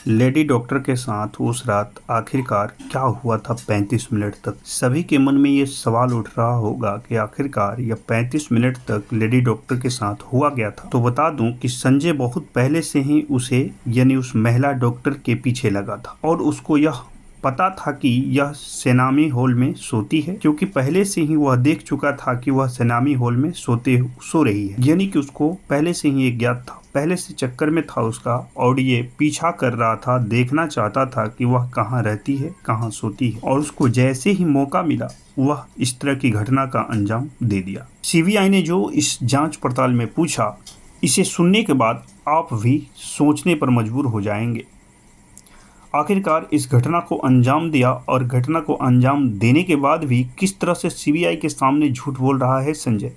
Lady doctor के साथ उस रात आखिरकार क्या हुआ था 35 मिनट तक। सभी के मन में ये सवाल उठ रहा होगा कि आखिरकार यह 35 मिनट तक लेडी डॉक्टर के साथ हुआ गया था। तो बता दूं कि संजय बहुत पहले से ही उसे यानी उस महिला डॉक्टर के पीछे लगा था और उसको यह पता था कि यह सेनामी हॉल में सोती है, क्योंकि पहले से ही वह देख चुका था कि वह सेनामी हॉल में सो रही है। यानी कि उसको पहले से ही एक ज्ञात था, पहले से चक्कर में था उसका और ये पीछा कर रहा था, देखना चाहता था कि वह कहाँ रहती है, कहाँ सोती है। और उसको जैसे ही मौका मिला वह इस तरह की घटना का अंजाम दे दिया। सीबीआई ने जो इस जांच पड़ताल में पूछा, इसे सुनने के बाद आप भी सोचने पर मजबूर हो जाएंगे। आखिरकार इस घटना को अंजाम दिया और घटना को अंजाम देने के बाद भी किस तरह से सीबीआई के सामने झूठ बोल रहा है संजय।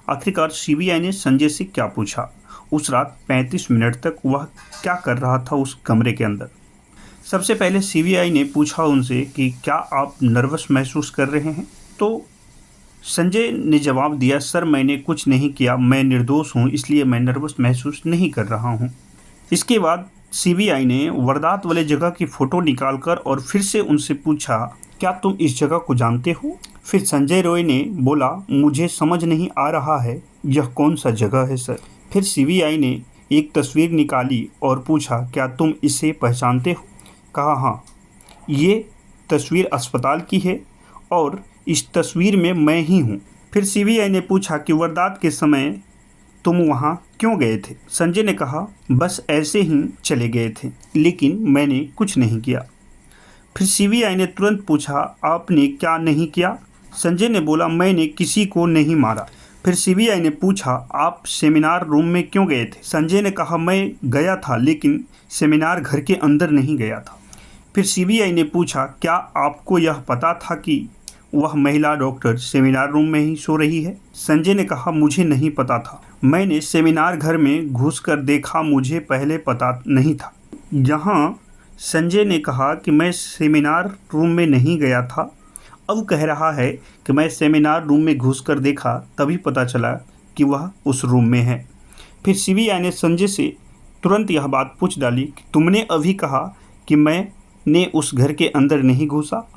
आखिरकार सीबीआई ने संजय से क्या पूछा, उस रात 35 मिनट तक वह क्या कर रहा था उस कमरे के अंदर। सबसे पहले सीबीआई ने पूछा उनसे कि क्या आप नर्वस महसूस कर रहे हैं। तो संजय ने जवाब दिया, सर मैंने कुछ नहीं किया, मैं निर्दोष हूँ, इसलिए मैं नर्वस महसूस नहीं कर रहा हूँ। इसके बाद सीबीआई ने वारदात वाले जगह की फ़ोटो निकालकर और फिर से उनसे पूछा, क्या तुम इस जगह को जानते हो। फिर संजय रॉय ने बोला, मुझे समझ नहीं आ रहा है यह कौन सा जगह है सर। फिर सीबीआई ने एक तस्वीर निकाली और पूछा, क्या तुम इसे पहचानते हो। कहा, हाँ, ये तस्वीर अस्पताल की है और इस तस्वीर में मैं ही हूँ। फिर सीबीआई ने पूछा कि वारदात के समय तुम वहाँ क्यों गए थे। संजय ने कहा, बस ऐसे ही चले गए थे, लेकिन मैंने कुछ नहीं किया। फिर सीबीआई ने तुरंत पूछा, आपने क्या नहीं किया। संजय ने बोला, मैंने किसी को नहीं मारा। फिर सीबीआई ने पूछा, आप सेमिनार रूम में क्यों गए थे। संजय ने कहा, मैं गया था लेकिन सेमिनार घर के अंदर नहीं गया था। फिर सीबीआई ने पूछा, क्या आपको यह पता था कि वह महिला डॉक्टर सेमिनार रूम में ही सो रही है। संजय ने कहा, मुझे नहीं पता था, मैंने सेमिनार घर में घुसकर देखा, मुझे पहले पता नहीं था। यहाँ संजय ने कहा कि मैं सेमिनार रूम में नहीं गया था, अब कह रहा है कि मैं सेमिनार रूम में घुसकर देखा, तभी पता चला कि वह उस रूम में है। फिर सीबीआई ने संजय से तुरंत यह बात पूछ डाली कि तुमने अभी कहा कि मैंने उस घर के अंदर नहीं घुसा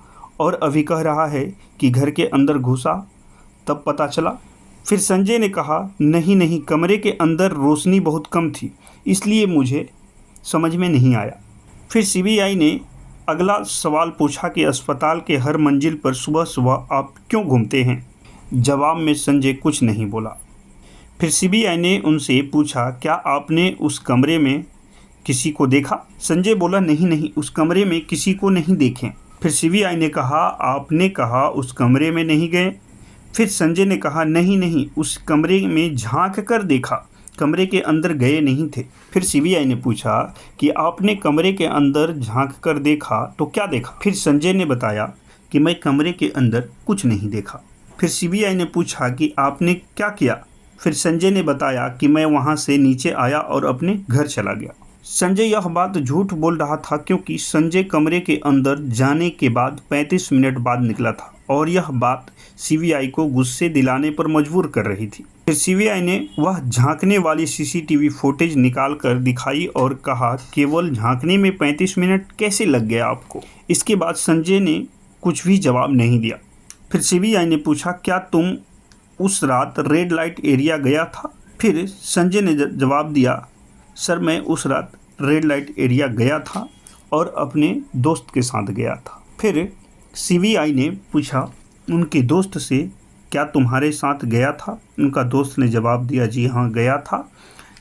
और अभी कह रहा है कि घर के अंदर घुसा तब पता चला। फिर संजय ने कहा, नहीं, कमरे के अंदर रोशनी बहुत कम थी, इसलिए मुझे समझ में नहीं आया। फिर सीबीआई ने अगला सवाल पूछा कि अस्पताल के हर मंजिल पर सुबह सुबह आप क्यों घूमते हैं। जवाब में संजय कुछ नहीं बोला। फिर सीबीआई ने उनसे पूछा, क्या आपने उस कमरे में किसी को देखा। संजय बोला, नहीं, उस कमरे में किसी को नहीं देखें। फिर सीबीआई ने कहा, आपने कहा उस कमरे में नहीं गए। फिर संजय ने कहा, नहीं, उस कमरे में झांक कर देखा, कमरे के अंदर गए नहीं थे। फिर सीबीआई ने पूछा कि आपने कमरे के अंदर झांक कर देखा तो क्या देखा। फिर संजय ने बताया कि मैं कमरे के अंदर कुछ नहीं देखा। फिर सीबीआई ने पूछा कि आपने क्या किया। फिर संजय ने बताया कि मैं वहाँ से नीचे आया और अपने घर चला गया। संजय यह बात झूठ बोल रहा था, क्योंकि संजय कमरे के अंदर जाने के बाद 35 मिनट बाद निकला था और यह बात सीबीआई को गुस्से दिलाने पर मजबूर कर रही थी। फिर सीबीआई ने वह झांकने वाली सीसीटीवी फुटेज निकाल कर दिखाई और कहा, केवल झांकने में 35 मिनट कैसे लग गया आपको। इसके बाद संजय ने कुछ भी जवाब नहीं दिया। फिर सीबीआई ने पूछा, क्या तुम उस रात रेड लाइट एरिया गया था। फिर संजय ने जवाब दिया, सर मैं उस रात रेड लाइट एरिया गया था और अपने दोस्त के साथ गया था। फिर सीबीआई ने पूछा उनके दोस्त से, क्या तुम्हारे साथ गया था। उनका दोस्त ने जवाब दिया, जी हाँ गया था,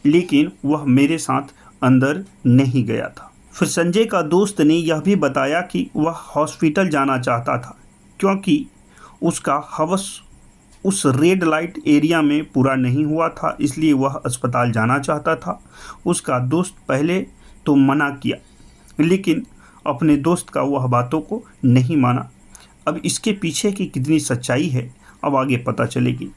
लेकिन वह मेरे साथ अंदर नहीं गया था। फिर संजय का दोस्त ने यह भी बताया कि वह हॉस्पिटल जाना चाहता था, क्योंकि उसका हवस उस रेड लाइट एरिया में पूरा नहीं हुआ था, इसलिए वह अस्पताल जाना चाहता था। उसका दोस्त पहले तो मना किया, लेकिन अपने दोस्त का वह बातों को नहीं माना। अब इसके पीछे की कितनी सच्चाई है, अब आगे पता चलेगी।